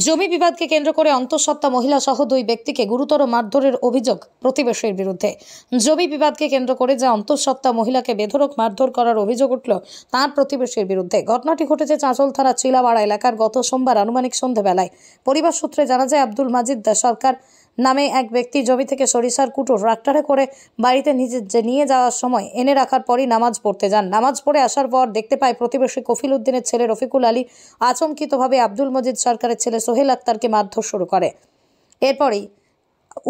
জমি বিবাদকে কেন্দ্র করে অন্তঃসত্ত্বা মহিলা সহ দুই ব্যক্তিকে গুরুতর মারধরের অভিযোগ প্রতিবেশীর বিরুদ্ধে। জমি বিবাদকে কেন্দ্র করে যে অন্তঃসত্ত্বা মহিলাকে বেধড়ক মারধর করার অভিযোগ উঠল তার প্রতিবেশীর বিরুদ্ধে। ঘটনাটি ঘটেছে চাঁচল থানা চিলাপাড়া এলাকার গত সোমবার আনুমানিক সন্ধ্যাবেলায়। পরিবার সূত্রে জানা যায়, আব্দুল মাজিদ সরকার নামে এক ব্যক্তি জমি থেকে সরিষার কুটো ট্রাক্টরে করে বাড়িতে নিয়ে যাওয়ার সময় এনে রাখার পরই নামাজ পড়তে যান। নামাজ পড়ে আসার পর দেখতে পায় প্রতিবেশী কফিল উদ্দিনের ছেলে রফিকুল আলী আচমকিতভাবে আব্দুল মজিদ সরকারের ছেলে সোহেল আক্তারকে মারধর শুরু করে। এরপরই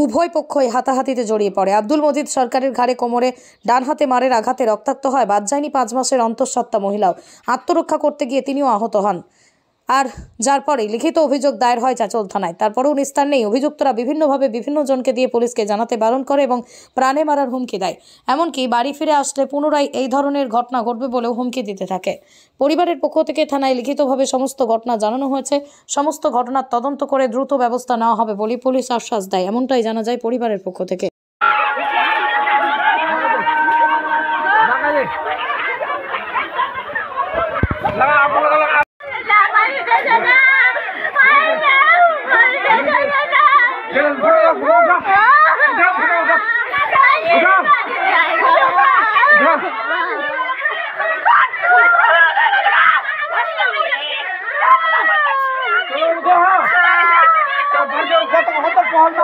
উভয় পক্ষই হাতাহাতিতে জড়িয়ে পড়ে। আব্দুল মজিদ সরকারের ঘাড়ে কোমরে ডান হাতে মারের আঘাতে রক্তাক্ত হয়। বাদ যায়নি 5 মাসের অন্তঃসত্ত্বা মহিলাও। আত্মরক্ষা করতে গিয়ে তিনিও আহত হন। আর যার পরে লিখিত অভিযোগ দায়ের হয় চাঁচল থানায়। তারপরেও নিস্তার নেই। অভিযুক্তরা বিভিন্নভাবে বিভিন্ন জনকে দিয়ে পুলিশকে জানাতে বারণ করে এবং প্রাণে মারার হুমকি দেয়। এমনকি বাড়ি ফিরে আসলে পুনরায় এই ধরনের ঘটনা ঘটবে বলেও হুমকি দিতে থাকে। পরিবারের পক্ষ থেকে থানায় লিখিতভাবে সমস্ত ঘটনা জানানো হয়েছে। সমস্ত ঘটনার তদন্ত করে দ্রুত ব্যবস্থা নেওয়া হবে বলে পুলিশ আশ্বাস দেয়। এমনটাই জানা যায় পরিবারের পক্ষ থেকে। কত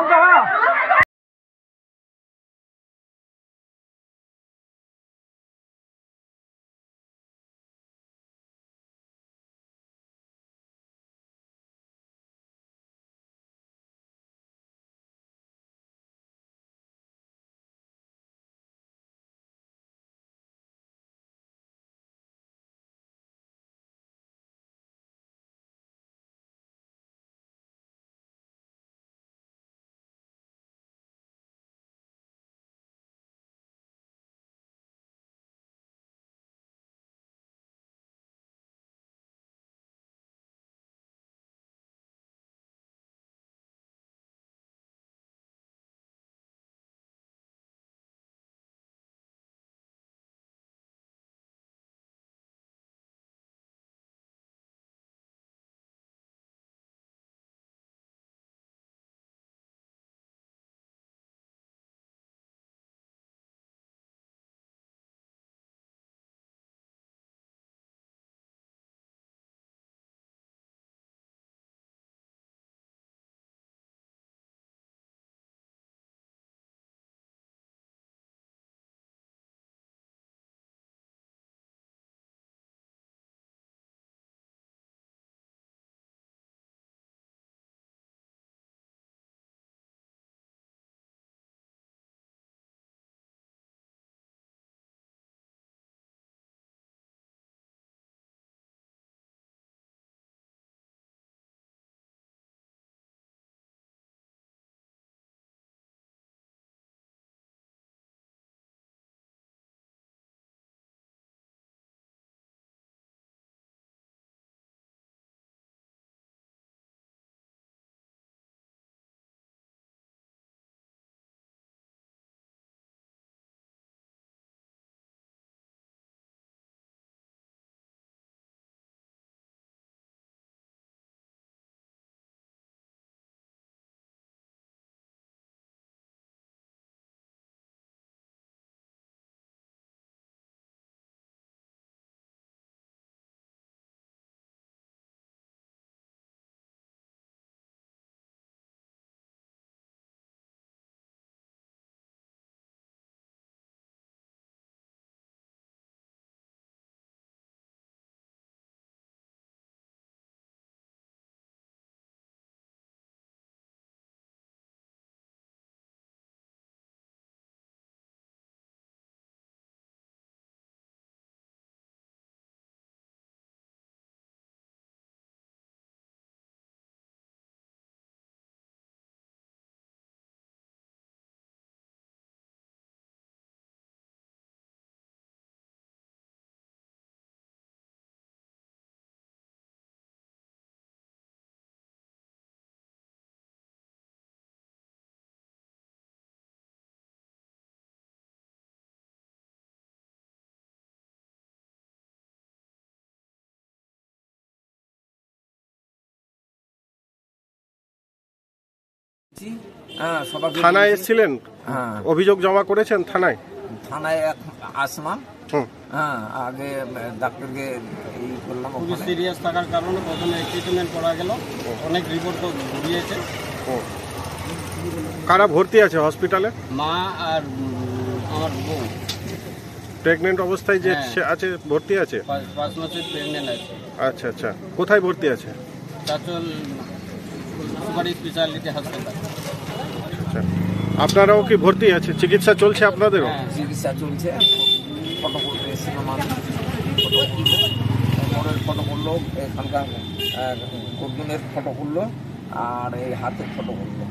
হ্যাঁ, সবাইকে থানায় বলেছি। এসেছিলেন, হ্যাঁ, অভিযোগ জমা করেছেন থানায়? থানায় আসলাম। হুম। হ্যাঁ, আগে ডাক্তারকে করলাম। খুবই ওখানে সিরিয়াস থাকার কারণে প্রথমে ট্রিটমেন্ট করা গেল, অনেক রিপোর্ট ঘুরিয়েছে। হুম। কারা ভর্তি আছে হসপিটালে? মা আর আমার বউ প্রেগনেন্ট অবস্থায় যে হ্যাঁ। আছে ভর্তি আছে? 5 মাসের প্রেগনেন্ট আছে। আচ্ছা আচ্ছা, কোথায় ভর্তি আছে? চাচল সুপার স্পেশালিটি হাসপাতাল। আচ্ছা, আপনারাও কি ভর্তি আছে? চিকিৎসা চলছে আপনাদেরও? হ্যাঁ, চিকিৎসা চলছে। ফটো করতে এসেছিলাম আমি, ফটো করলো, এখানকার গর্জনের ফটো করলো আর এই হাতের ফটো করলো।